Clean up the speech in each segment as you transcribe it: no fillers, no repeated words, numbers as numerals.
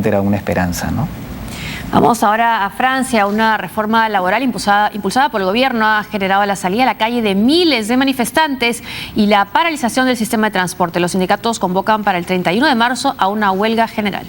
era una esperanza, ¿no? Vamos ahora a Francia. Una reforma laboral impulsada por el gobierno ha generado la salida a la calle de miles de manifestantes y la paralización del sistema de transporte. Los sindicatos convocan para el 31 de marzo a una huelga general.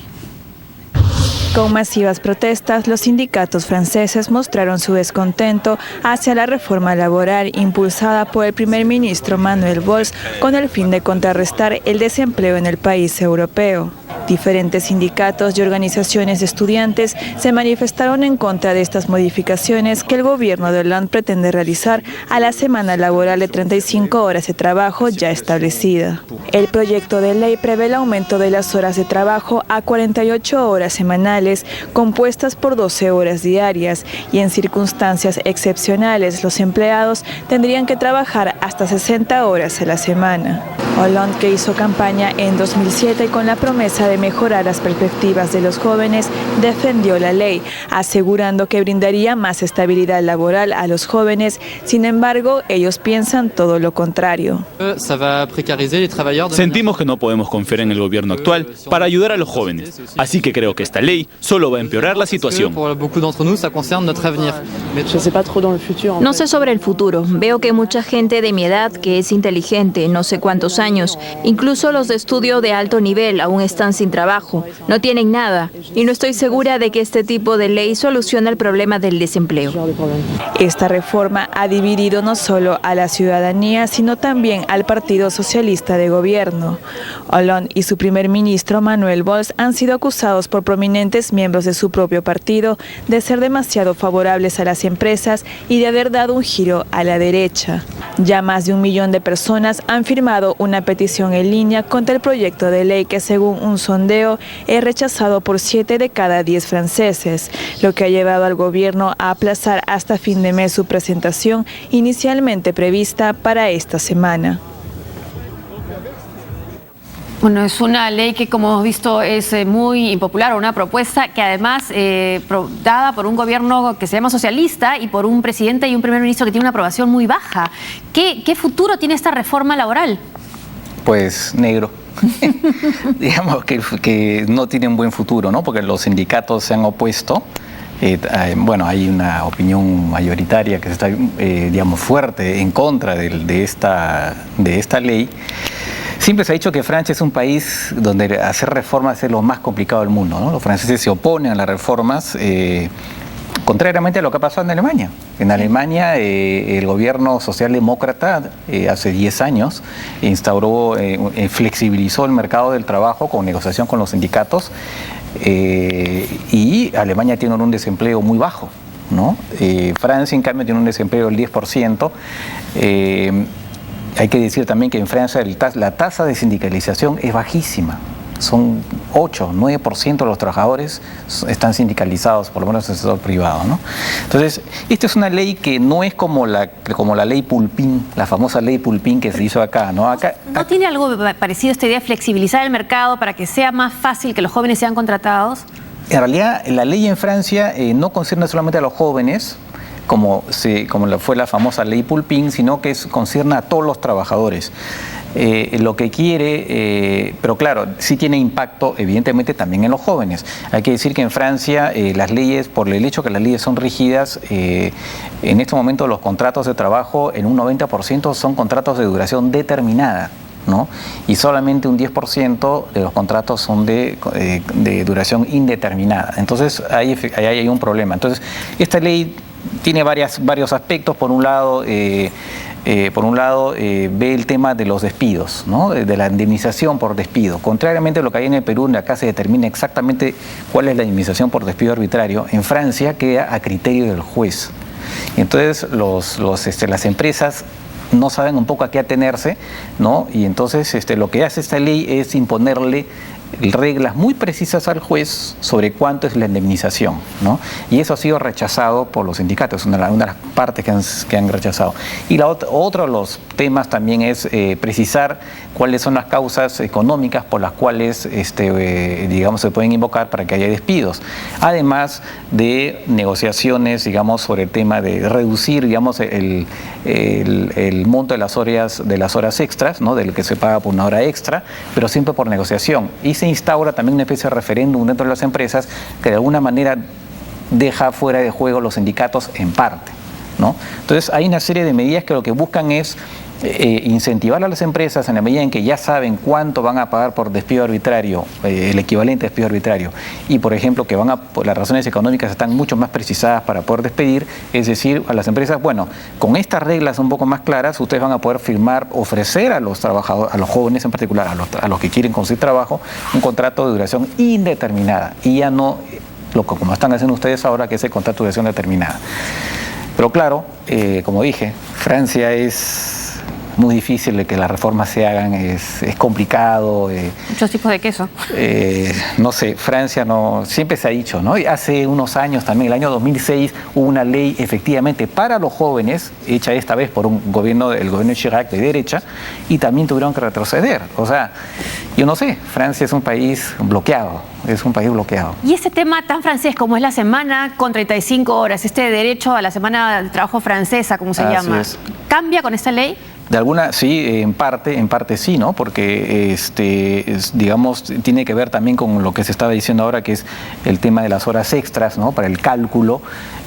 Con masivas protestas, los sindicatos franceses mostraron su descontento hacia la reforma laboral impulsada por el primer ministro Manuel Valls con el fin de contrarrestar el desempleo en el país europeo. Diferentes sindicatos y organizaciones de estudiantes se manifestaron en contra de estas modificaciones que el gobierno de Hollande pretende realizar a la semana laboral de 35 horas de trabajo ya establecida. El proyecto de ley prevé el aumento de las horas de trabajo a 48 horas semanales, compuestas por 12 horas diarias, y en circunstancias excepcionales los empleados tendrían que trabajar hasta 60 horas a la semana. Hollande, que hizo campaña en 2007 con la promesa de mejorar las perspectivas de los jóvenes, defendió la ley, asegurando que brindaría más estabilidad laboral a los jóvenes. Sin embargo, ellos piensan todo lo contrario. Sentimos que no podemos confiar en el gobierno actual para ayudar a los jóvenes, así que creo que esta ley solo va a empeorar la situación. No sé sobre el futuro. Veo que mucha gente de mi edad que es inteligente, no sé cuántos años, incluso los de estudio de alto nivel, aún están sin trabajo, no tienen nada, y no estoy segura de que este tipo de ley solucione el problema del desempleo. Esta reforma ha dividido no solo a la ciudadanía, sino también al Partido Socialista de Gobierno. Hollande y su primer ministro Manuel Valls han sido acusados por prominentes miembros de su propio partido de ser demasiado favorables a las empresas y de haber dado un giro a la derecha. Ya más de 1 millón de personas han firmado una petición en línea contra el proyecto de ley que, según un sondeo, es rechazado por 7 de cada 10 franceses, lo que ha llevado al gobierno a aplazar hasta fin de mes su presentación, inicialmente prevista para esta semana. Bueno, es una ley que, como hemos visto, es muy impopular, una propuesta que además dada por un gobierno que se llama socialista y por un presidente y un primer ministro que tiene una aprobación muy baja. ¿Qué futuro tiene esta reforma laboral? Pues negro. Digamos que no tiene un buen futuro, ¿no? Porque los sindicatos se han opuesto. Bueno, hay una opinión mayoritaria que está, digamos, fuerte en contra de esta ley. Siempre se ha dicho que Francia es un país donde hacer reformas es lo más complicado del mundo, ¿no? Los franceses se oponen a las reformas, contrariamente a lo que ha pasado en Alemania. En Alemania, el gobierno socialdemócrata hace 10 años flexibilizó el mercado del trabajo con negociación con los sindicatos, y Alemania tiene un desempleo muy bajo, ¿no? Francia, en cambio, tiene un desempleo del 10%. Hay que decir también que en Francia la tasa de sindicalización es bajísima. Son 8, 9% de los trabajadores están sindicalizados, por lo menos en el sector privado, ¿no? Entonces, esta es una ley que no es como la ley Pulpín, la famosa ley Pulpín que se hizo acá, ¿no? ¿No tiene algo parecido a esta idea de flexibilizar el mercado para que sea más fácil que los jóvenes sean contratados? En realidad, la ley en Francia no concierne solamente a los jóvenes, como fue la famosa ley Pulpín, sino que concierne a todos los trabajadores. Lo que quiere, pero claro, sí tiene impacto evidentemente también en los jóvenes. Hay que decir que en Francia las leyes, por el hecho que las leyes son rígidas, en este momento los contratos de trabajo en un 90% son contratos de duración determinada, ¿no? Y solamente un 10% de los contratos son de duración indeterminada. Entonces ahí hay un problema. Entonces esta ley tiene varios aspectos. Por un lado, ve el tema de los despidos, ¿no? De la indemnización por despido. Contrariamente a lo que hay en el Perú, acá se determina exactamente cuál es la indemnización por despido arbitrario. En Francia queda a criterio del juez. Entonces las empresas no saben un poco a qué atenerse, ¿no? Y entonces lo que hace esta ley es imponerle reglas muy precisas al juez sobre cuánto es la indemnización, ¿no? Y eso ha sido rechazado por los sindicatos, una de las partes que han rechazado. Y otro de los temas también es precisar cuáles son las causas económicas por las cuales digamos, se pueden invocar para que haya despidos. Además de negociaciones, digamos, sobre el tema de reducir, digamos, el monto de las horas extras, ¿no? Del que se paga por una hora extra, pero siempre por negociación. Y se instaura también una especie de referéndum dentro de las empresas que de alguna manera deja fuera de juego los sindicatos en parte, ¿no? Entonces hay una serie de medidas que lo que buscan es incentivar a las empresas en la medida en que ya saben cuánto van a pagar por despido arbitrario, el equivalente a despido arbitrario, y por ejemplo que por las razones económicas están mucho más precisadas para poder despedir, es decir, a las empresas, bueno, con estas reglas un poco más claras, ustedes van a poder ofrecer a los trabajadores, a los jóvenes en particular, a los que quieren conseguir trabajo, un contrato de duración indeterminada, y ya no como están haciendo ustedes ahora, que es el contrato de duración determinada. Pero claro, como dije, Francia es muy difícil de que las reformas se hagan, es complicado. Muchos tipos de queso. No sé, Francia no, siempre se ha dicho, ¿no? Y hace unos años también, el año 2006, hubo una ley efectivamente para los jóvenes, hecha esta vez por el gobierno de Chirac de derecha, y también tuvieron que retroceder. O sea, yo no sé, Francia es un país bloqueado. Es un país bloqueado. Y este tema tan francés como es la semana con 35 horas, este derecho a la semana de trabajo francesa, como se llama, ¿cambia con esta ley? De alguna, sí, en parte sí, ¿no? Porque, digamos, tiene que ver también con lo que se estaba diciendo ahora, que es el tema de las horas extras, ¿no? Para el cálculo,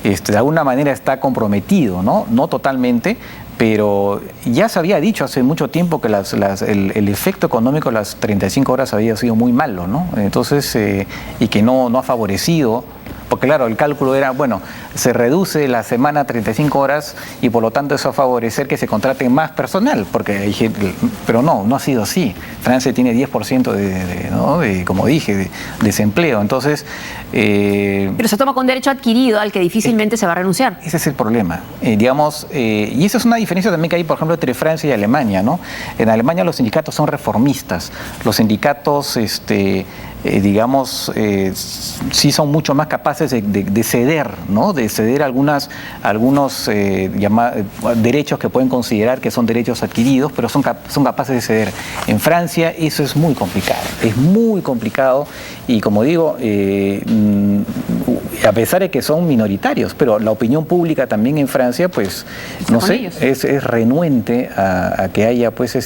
de alguna manera está comprometido, ¿no? No totalmente, pero ya se había dicho hace mucho tiempo que el efecto económico de las 35 horas había sido muy malo, ¿no? Entonces, y que no ha favorecido. Porque claro, el cálculo era, bueno, se reduce la semana a 35 horas y por lo tanto eso va a favorecer que se contrate más personal, porque hay gente, pero no ha sido así. Francia tiene 10% como dije, de desempleo, entonces... pero se toma con derecho adquirido al que difícilmente se va a renunciar. Ese es el problema, digamos, y esa es una diferencia también que hay, por ejemplo, entre Francia y Alemania, ¿no? En Alemania los sindicatos son reformistas, los sindicatos, digamos, sí son mucho más capaces de ceder, ¿no? De ceder algunos derechos que pueden considerar que son derechos adquiridos, pero son capaces de ceder. En Francia eso es muy complicado y como digo, a pesar de que son minoritarios, pero la opinión pública también en Francia, pues, no sé, es renuente a que haya, pues,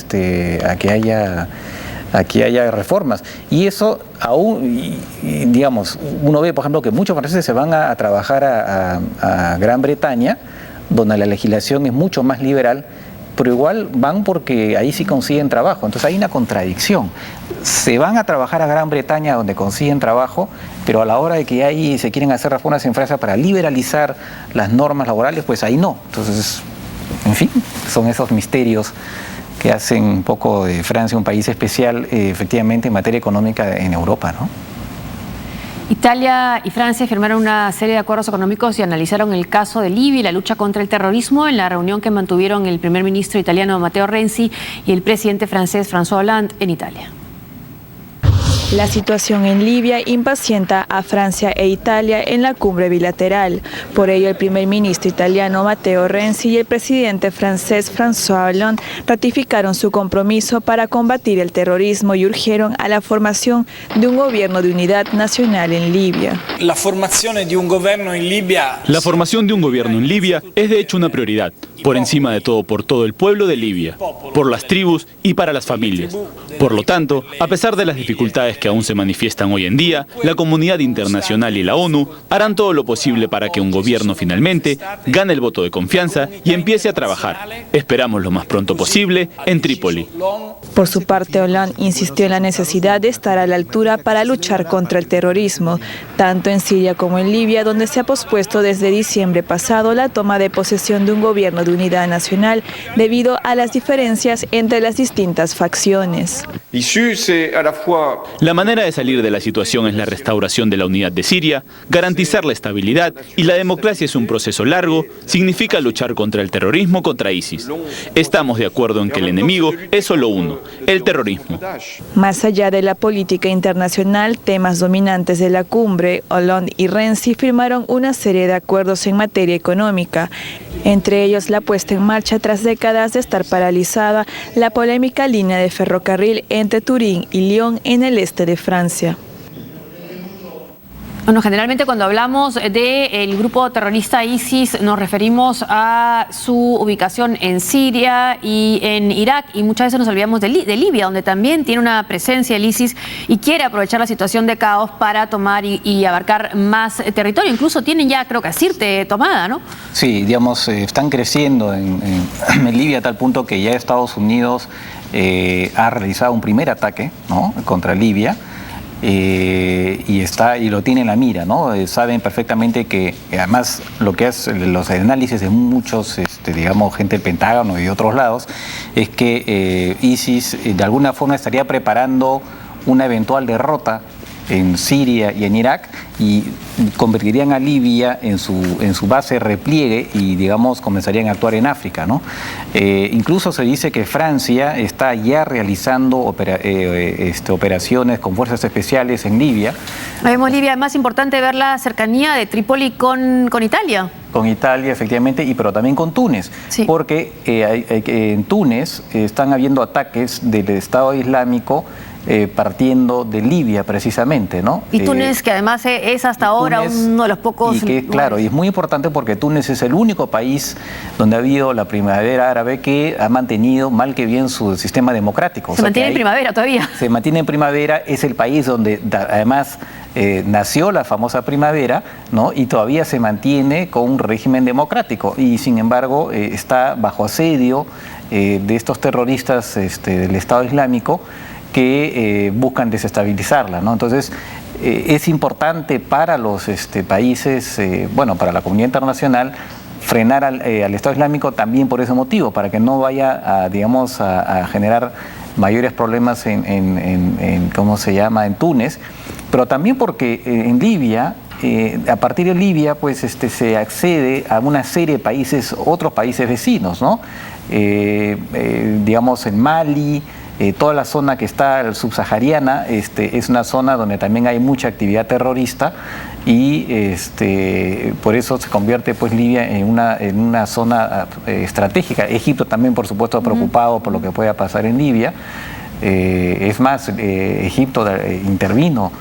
aquí haya reformas. Y eso aún, digamos, uno ve, por ejemplo, que muchos franceses se van a trabajar a Gran Bretaña, donde la legislación es mucho más liberal, pero igual van porque ahí sí consiguen trabajo. Entonces hay una contradicción. Se van a trabajar a Gran Bretaña donde consiguen trabajo, pero a la hora de que ahí se quieren hacer reformas en Francia para liberalizar las normas laborales, pues ahí no. Entonces, en fin, son esos misterios que hacen un poco de Francia un país especial, efectivamente, en materia económica en Europa, ¿no? Italia y Francia firmaron una serie de acuerdos económicos y analizaron el caso de Libia y la lucha contra el terrorismo en la reunión que mantuvieron el primer ministro italiano Matteo Renzi y el presidente francés François Hollande en Italia. La situación en Libia impacienta a Francia e Italia en la cumbre bilateral. Por ello, el primer ministro italiano Matteo Renzi y el presidente francés François Hollande ratificaron su compromiso para combatir el terrorismo y urgieron a la formación de un gobierno de unidad nacional en Libia. La formación de un gobierno en Libia. La formación de un gobierno en Libia es de hecho una prioridad, por encima de todo por todo el pueblo de Libia, por las tribus y para las familias. Por lo tanto, a pesar de las dificultades que aún se manifiestan hoy en día, la comunidad internacional y la ONU harán todo lo posible para que un gobierno finalmente gane el voto de confianza y empiece a trabajar. Esperamos lo más pronto posible en Trípoli. Por su parte, Hollande insistió en la necesidad de estar a la altura para luchar contra el terrorismo, tanto en Siria como en Libia, donde se ha pospuesto desde diciembre pasado la toma de posesión de un gobierno de unidad nacional debido a las diferencias entre las distintas facciones. La manera de salir de la situación es la restauración de la unidad de Siria, garantizar la estabilidad y la democracia es un proceso largo, significa luchar contra el terrorismo, contra ISIS. Estamos de acuerdo en que el enemigo es solo uno, el terrorismo. Más allá de la política internacional, temas dominantes de la cumbre, Hollande y Renzi firmaron una serie de acuerdos en materia económica, entre ellos la puesta en marcha tras décadas de estar paralizada la polémica línea de ferrocarril entre Turín y Lyon en el este de Francia. Bueno, generalmente cuando hablamos del grupo terrorista ISIS nos referimos a su ubicación en Siria y en Irak, y muchas veces nos olvidamos de Libia, donde también tiene una presencia el ISIS y quiere aprovechar la situación de caos para tomar y abarcar más territorio. Incluso tienen ya, creo que, Sirte tomada, ¿no? Sí, digamos, están creciendo en Libia a tal punto que ya Estados Unidos ha realizado un primer ataque, ¿no?, contra Libia. Y lo tiene en la mira, ¿no? Saben perfectamente que, además, lo que hacen los análisis de muchos, digamos, gente del Pentágono y de otros lados, es que ISIS de alguna forma estaría preparando una eventual derrota en Siria y en Irak, y convertirían a Libia en su base de repliegue y, digamos, comenzarían a actuar en África, ¿no? Incluso se dice que Francia está ya realizando operaciones con fuerzas especiales en Libia. Vemos Libia, es más importante ver la cercanía de Trípoli con Italia. Con Italia, efectivamente, pero también con Túnez, sí. Porque en Túnez están habiendo ataques del Estado Islámico partiendo de Libia, precisamente, ¿no? Y Túnez, que además es hasta ahora uno de los pocos... Claro, y es muy importante porque Túnez es el único país donde ha habido la primavera árabe que ha mantenido mal que bien su sistema democrático. Se mantiene en primavera todavía. Se mantiene en primavera, es el país donde además nació la famosa primavera, ¿no? Y todavía se mantiene con un régimen democrático, y sin embargo está bajo asedio de estos terroristas del Estado Islámico, que buscan desestabilizarla, ¿no? Entonces, es importante para los países, para la comunidad internacional, frenar al Estado Islámico también por ese motivo, para que no vaya a generar mayores problemas en Túnez, pero también porque en Libia, a partir de Libia, pues se accede a una serie de países, otros países vecinos, ¿no? En Mali. Toda la zona que está subsahariana es una zona donde también hay mucha actividad terrorista, y por eso se convierte pues Libia en una zona estratégica. Egipto también, por supuesto, preocupado por lo que pueda pasar en Libia. Es más, Egipto intervino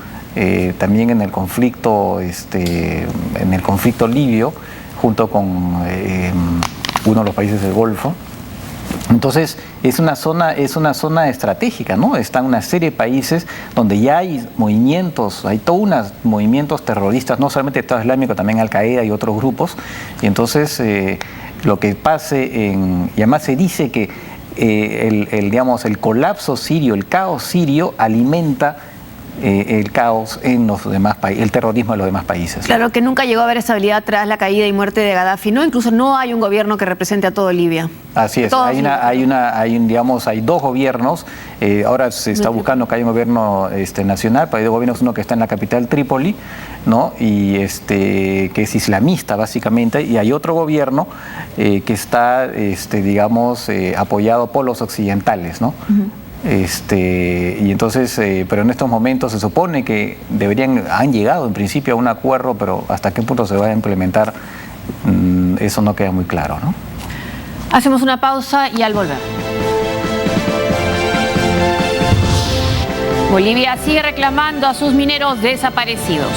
también en el conflicto libio, junto con uno de los países del Golfo. Entonces, es una zona estratégica, ¿no? Están una serie de países donde ya hay movimientos, hay todos unos movimientos terroristas, no solamente el Estado Islámico, también Al-Qaeda y otros grupos. Y entonces, lo que pase y además se dice que el colapso sirio, el caos sirio, alimenta el caos en los demás países, el terrorismo de los demás países. Claro que nunca llegó a haber estabilidad tras la caída y muerte de Gaddafi, ¿no? Incluso no hay un gobierno que represente a todo Libia. Así es, hay dos gobiernos. Ahora se está buscando que haya un gobierno nacional, pero hay dos gobiernos, uno que está en la capital, Trípoli, ¿no? Y que es islamista básicamente, y hay otro gobierno que está apoyado por los occidentales, ¿no? Y entonces, pero en estos momentos se supone que han llegado en principio a un acuerdo, pero hasta qué punto se va a implementar, eso no queda muy claro, ¿no? Hacemos una pausa y al volver. Bolivia sigue reclamando a sus mineros desaparecidos.